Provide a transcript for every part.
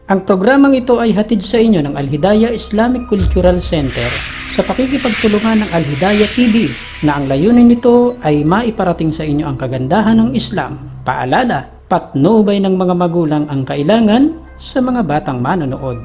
Ang programang ito ay hatid sa inyo ng Al-Hidayah Islamic Cultural Center sa pakikipagtulungan ng Al-Hidayah TV na ang layunin nito ay maiparating sa inyo ang kagandahan ng Islam. Paalala, patnubay ng mga magulang ang kailangan sa mga batang manonood.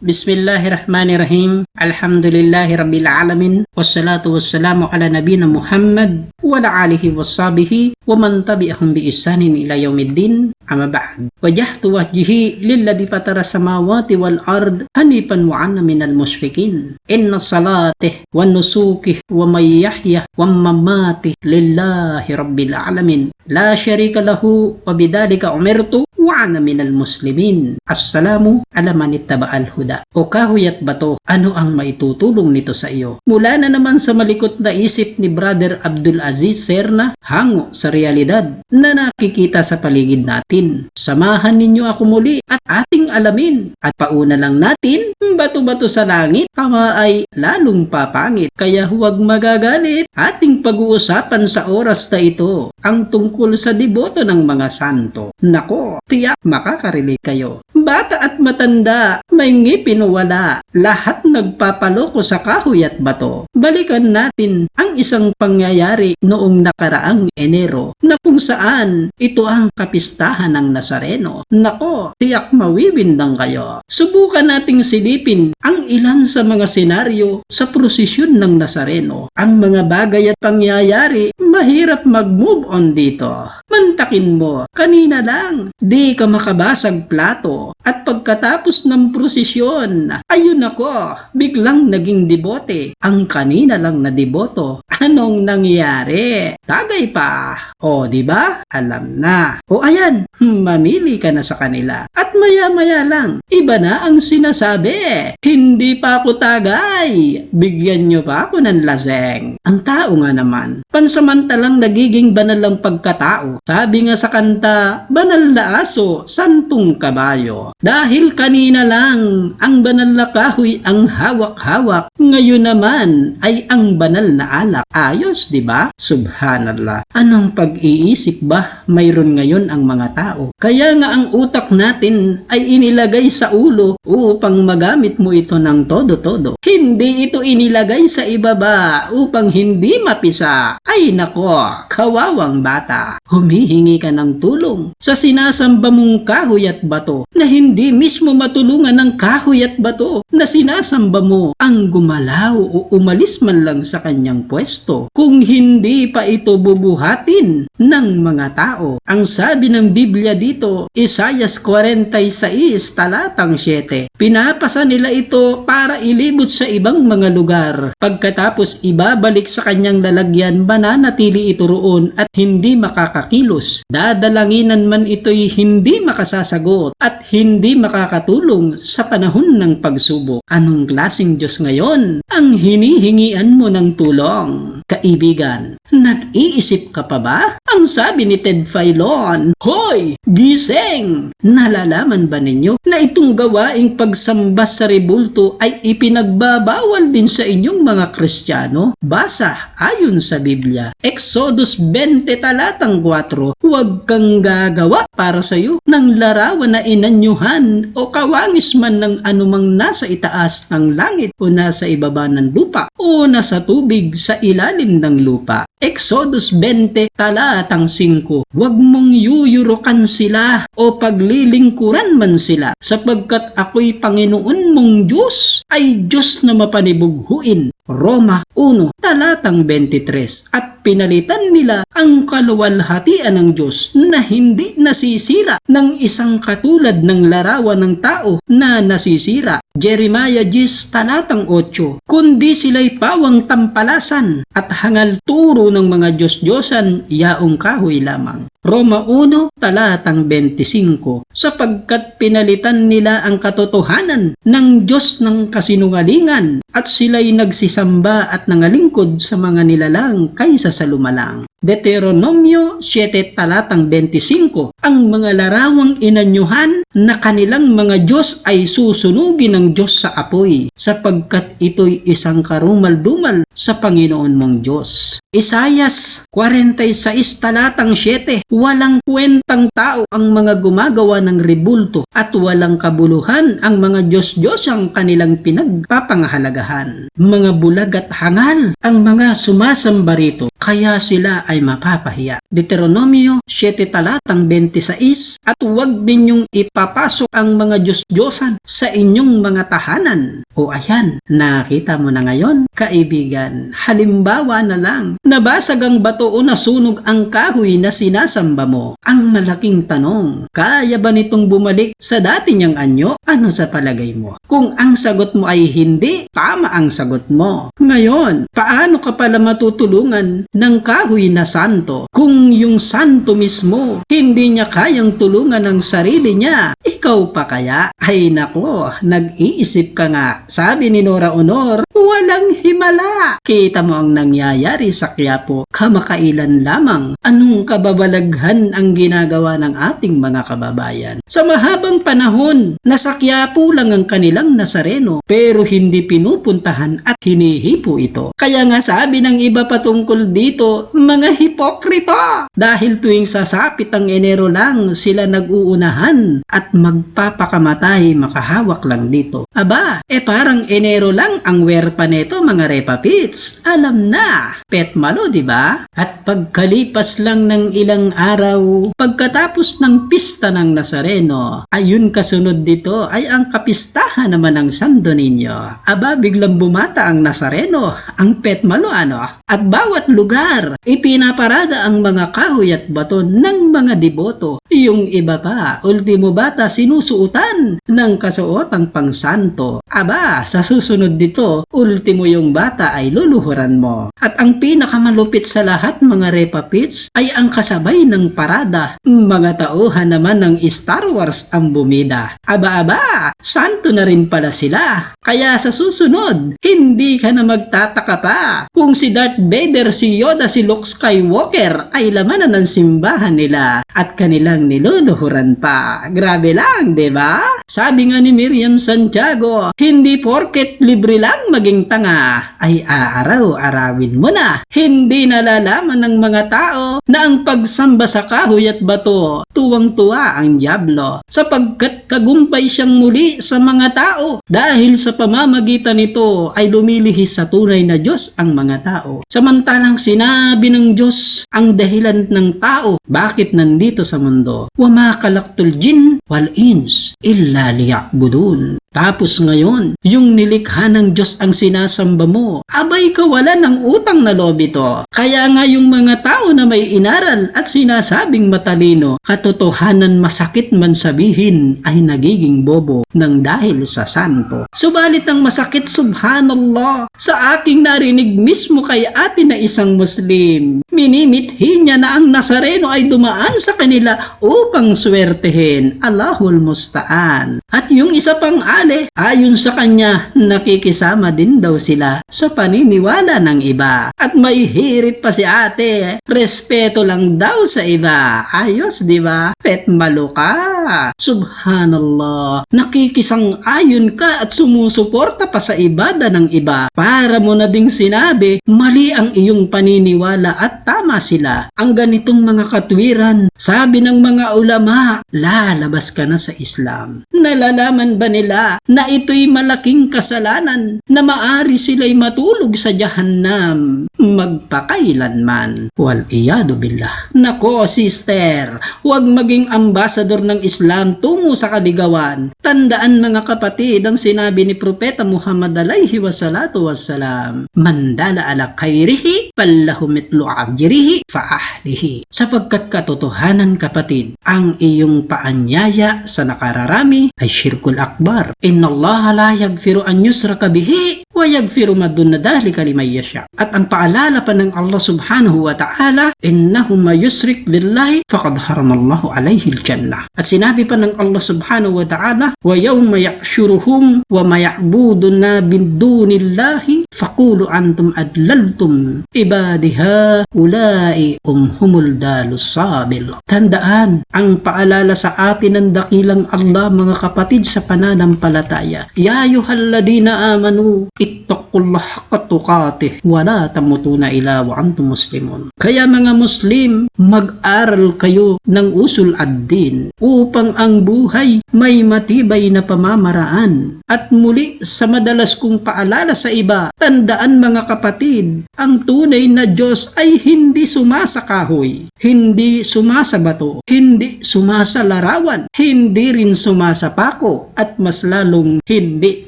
Bismillahirrahmanirrahim. Alhamdulillahi rabbil alamin. Wassalatu wassalamu ala nabiyina Muhammad wa ala alihi wassabihi wa man tabi'ahum bi ihsanin ila yaumiddin. Amma ba'd. Wajjahtu wajhi lilladzi fatara samawati wal ard hanifan wa ana minal musyrikin. Inna salati wan nusuki wa may yahya wa mamati lillahi rabbil alamin. La syarika lahu wa bidzalika umirtu wa ana minal muslimin. Assalamu ala man ittaba'al huda. O Kahoy at Bato, ano ang maitutulong nito sa iyo? Mula na naman sa malikot na isip ni Brother Abdul Aziz Serna, hango sa realidad na nakikita sa paligid natin. Samahan ninyo ako muli at ating alamin. At pauna lang natin, bato-bato sa langit, tama ay lalong papangit. Kaya huwag magagalit. Ating pag-uusapan sa oras na ito ang tungkol sa deboto ng mga santo. Nako, tiyak makakarelate kayo. Bata at matanda, may ngipin o wala, lahat nagpapaloko sa Kahoy at Bato. Balikan natin ang isang pangyayari noong nakaraang Enero na kung saan ito ang kapistahan ng Nazareno. Nako, tiyak mawiwindang kayo. Subukan nating silipin ang ilan sa mga senaryo sa prosesyon ng Nazareno. Ang mga bagay at pangyayari, mahirap mag-move on dito. Mantakin mo, kanina lang, di ka makabasag plato. At pagkatapos ng prosesyon, ayun ako, biglang naging debote. Ang kanina lang na deboto, anong nangyari? Tagay pa. O, di ba? Alam na. O ayan, mamili ka na sa kanila. At maya-maya lang, iba na ang sinasabi. Hindi pa ako tagay. Bigyan nyo pa ako ng laseng. Ang tao nga naman, pansamantalang nagiging banal ang pagkatao. Sabi nga sa kanta, banal na aso, santong kabayo. Dahil kanina lang, ang banal na kahoy ang hawak-hawak. Ngayon naman ay ang banal na alak. Ayos, di ba? Subhanallah. Anong pag-iisip ba mayroon ngayon ang mga tao? Kaya nga ang utak natin ay inilagay sa ulo upang magamit mo ito ng todo-todo. Hindi ito inilagay sa ibaba upang hindi mapisa. Ay nako, kawawang bata. Humihingi ka ng tulong sa sinasamba mong Kahoy at Bato na hindi mismo matulungan ng Kahoy at Bato na sinasamba mo ang gumalaw o umalis man lang sa kanyang pwesto. Kung hindi pa ito bubuhatin ng mga tao. Ang sabi ng Biblia dito, Isaiah 46 talatang 7. Pinapasa nila ito para ilibot sa ibang mga lugar. Pagkatapos ibabalik sa kanyang lalagyan, mananatili ito roon at hindi makakakilos. Dadalanginan man ito'y hindi makasasagot at hindi makakatulong sa panahon ng pagsubok. Anong klaseng Diyos ngayon ang hinihingian mo ng tulong? Kaibigan, nag-iisip ka pa ba? Ang sabi ni Ted Filon, hoy, gising! Nalalaman ba ninyo na itong gawaing pagsamba sa rebulto ay ipinagbabawal din sa inyong mga Kristiyano? Basa ayon sa Biblia, Exodus 20 talatang 4, huwag kang gagawa para sa iyo ng larawan na inanyuhan o kawangis man ng anumang nasa itaas ng langit o nasa ibaba ng lupa o nasa tubig sa ilalim ng lupa. Exodus 20 talatang 5, huwag mong yuyurukan sila o paglilingkuran man sila sapagkat ako'y Panginoon mong Diyos ay Diyos na mapanibughuin. Roma 1 talatang 23. At pinalitan nila ang kaluwalhatian ng Diyos na hindi nasisira ng isang katulad ng larawan ng tao na nasisira. Jeremiah 10 talatang 8, kundi sila'y pawang tampalasan at hangal turo ng mga Diyos-Diyosan, yaong kahoy lamang. Roma 1 talatang 25, sapagkat pinalitan nila ang katotohanan ng Diyos ng kasinungalingan at sila'y nagsisamba at nangalingkod sa mga nilalang kaysa sa lumalang. Deuteronomio 7 talatang 25, ang mga larawang inanyuhan na kanilang mga Diyos ay susunugin ng Diyos sa apoy, sapagkat ito'y isang karumal-dumal sa Panginoon mong Diyos. Isayas 46 talatang 7, walang kwentang tao ang mga gumagawa ng rebulto at walang kabuluhan ang mga Diyos-Diyos ang kanilang pinagpapangahalagahan. Mga bulag at hangal ang mga sumasamba rito, kaya sila ay mapapahiya. Deuteronomio 7 talatang 26, at huwag ninyong ipapasok ang mga Diyos-Diyosan sa inyong mga tahanan. O ayan, nakita mo na ngayon, kaibigan, halimbawa na lang, nabasag ang bato o nasunog ang kahoy na sinasamba mo. Ang malaking tanong, kaya ba nitong bumalik sa dati niyang anyo? Ano sa palagay mo? Kung ang sagot mo ay hindi, tama ang sagot mo. Ngayon, paano ka pala matutulungan ng kahoy na santo kung yung santo mismo hindi niya kayang tulungan ang sarili niya? Ikaw pa kaya? Ay nako, nag-iisip ka nga. Sabi ni Nora Honor, walang himala. Kita mo ang nangyayari sa Quiapo, kamakailan lamang. Anong kababalaghan ang ginagawa ng ating mga kababayan? Sa mahabang panahon, nasa Quiapo lang ang kanilang Nazareno, pero hindi pinupuntahan at hinihipo ito. Kaya nga sabi ng iba patungkol dito, mga hipokrito! Dahil tuwing sasapit ang Enero lang, sila nag-uunahan at magpapakamatay, makahawak lang dito. Aba, parang Enero lang ang werpa neto, mga repapits. Alam na, pet malo, diba? At pagkalipas lang ng ilang araw, pagkatapos ng pista ng Nazareno, ayun kasunod dito ay ang kapistahan naman ng Santo Niño. Aba, biglang bumata ang Nazareno, ang pet malo ano? At bawat lugar, ipinaparada ang mga kahoy at bato ng mga deboto. Yung iba pa, ultimo bata sinusuotan ng kasuotang pangsanto. Aba, sa susunod dito, ultimo yung bata ay luluhuran mo. At ang pinakamalupit sa lahat, mga repapits, ay ang kasabay ng parada. Mga tauhan naman ng Star Wars ang bumida. Aba, santo na rin pala sila. Kaya sa susunod, hindi ka na magtataka pa kung si Darth Vader, si Yoda, si Luke Skywalker ay lamanan ng simbahan nila at kanilang niluluhuran pa. Grabe lang, diba? Sabi nga ni Miriam Santiago, hindi porket libre lang maging tanga ay aaraw-arawin mo na. Hindi nalalaman ng mga tao na ang pagsamba sa kahoy at bato, tuwang-tuwa ang dyablo sapagkat tagumpay siyang muli sa mga tao. Dahil sa pamamagitan nito ay lumilihis sa tunay na Diyos ang mga tao. Samantalang sinabi ng Diyos ang dahilan ng tao bakit nandito sa mundo. Wama kalaktul jin wal ins illa liya'budun. Tapos ngayon, yung nilikha ng Diyos ang sinasamba mo, abay kawalan ng utang na loob ito. Kaya nga yung mga tao na may inaral at sinasabing matalino, katotohanan masakit man sabihin ay nagiging bobo ng dahil sa santo. Subalit ang masakit, subhanallah, sa aking narinig mismo kay ate na isang Muslim, minimithi niya na ang Nazareno ay dumaan sa kanila upang swertehin. Allahul musta'an. At yung isa pang ayon sa kanya, nakikisama din daw sila sa paniniwala ng iba. At may hirit pa si ate, respeto lang daw sa iba. Ayos, di ba? Pet malo ka. Subhanallah. Nakikisang-ayon ka at sumusuporta pa sa ibada ng iba. Para mo na ding sinabi, mali ang iyong paniniwala at tama sila. Ang ganitong mga katwiran, sabi ng mga ulama, lalabas ka na sa Islam. Nalalaman ba nila na ito'y malaking kasalanan na maari sila'y matulog sa jahannam magpakailanman? Wal iyadu billah. Nako sister, huwag maging ambasador ng Islam tungo sa kaligawan. Tandaan mga kapatid ang sinabi ni Propeta Muhammad alayhi wassalatu wassalam, mandala ala khairihi fallahu mitlu ajrihi fa ahlihi. Sapagkat katotohanan kapatid, ang iyong paanyaya sa nakararami ay syirkul akbar. Inna Allah la yaghfiru an yusraka bihi wa yaghfiru ma duna dhalika liman yasha. At ang paalala pa ng Allah subhanahu wa ta'ala, innahu ma yusrik billahi faqad haramallahu alayhi al-jannah. At sinabi pa ng Allah subhanahu wa ta'ala, wa yawma yahsyuruhum wa ma ya'buduna min dunillahi faqulu antum adlaltum ibadiha ulai humul dalus sabil. Tandaan ang paalala sa atin ng dakilang Allah mga kapatid sa pananampalataya. Ya ayyuhalladhina amanu ittaqu wattaqullah haqqa tuqatih wa la tamutuna illa wa antum muslimun. Kaya mga Muslim, mag-aral kayo ng usul ad-din upang ang buhay may matibay na pamamaraan. At muli sa madalas kong paalala sa iba, tandaan mga kapatid, ang tunay na Diyos ay hindi sumasa kahoy, hindi sumasa bato, hindi sumasa larawan, hindi rin sumasa pako, at mas lalong hindi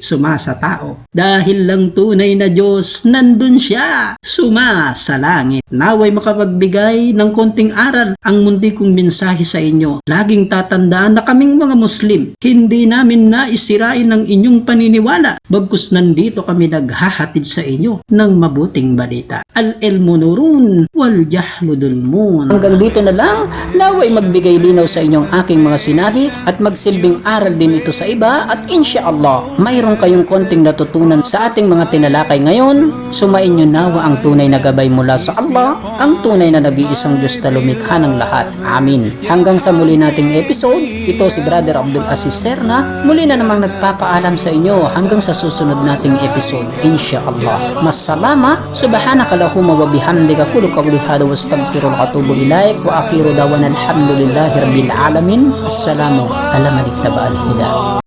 sumasa tao. Dahil lang tunay na Diyos, nandun siya, sumasa langit. Naway makapagbigay ng konting aral ang mundi kong mensahe sa inyo. Laging tatandaan na kaming mga Muslim, hindi namin naisirain ang inyong paniniwala, bagkus nandito kami naghahatid sa inyo ng mabuting balita. Al-ilmu nurun wal jahlu dulmun. Hanggang dito na lang, naway magbigay linaw sa inyong aking mga sinabi at magsilbing aral din ito sa iba, at insyaallah mayroon kayong konting natutunan sa ating mga tinalakay ngayon. Sumain nyo nawa ang tunay na gabay mula sa Allah, ang tunay na nag-iisang Diyos na lumikha ng lahat. Amin. Hanggang sa muli nating episode, ito si Brother Abdul Aziz Serna, muli na namang nagpapaalam sa inyo hanggang sa susunod nating episode, insyaallah. Massalama, subhanakallahumma wa bihamdika, qulu qawli hadha wa astaghfiruka wa atubu ilaik, wa akhiru dawana alhamdulillahi rabbil alamin. Assalamu ala man ittaba'al huda.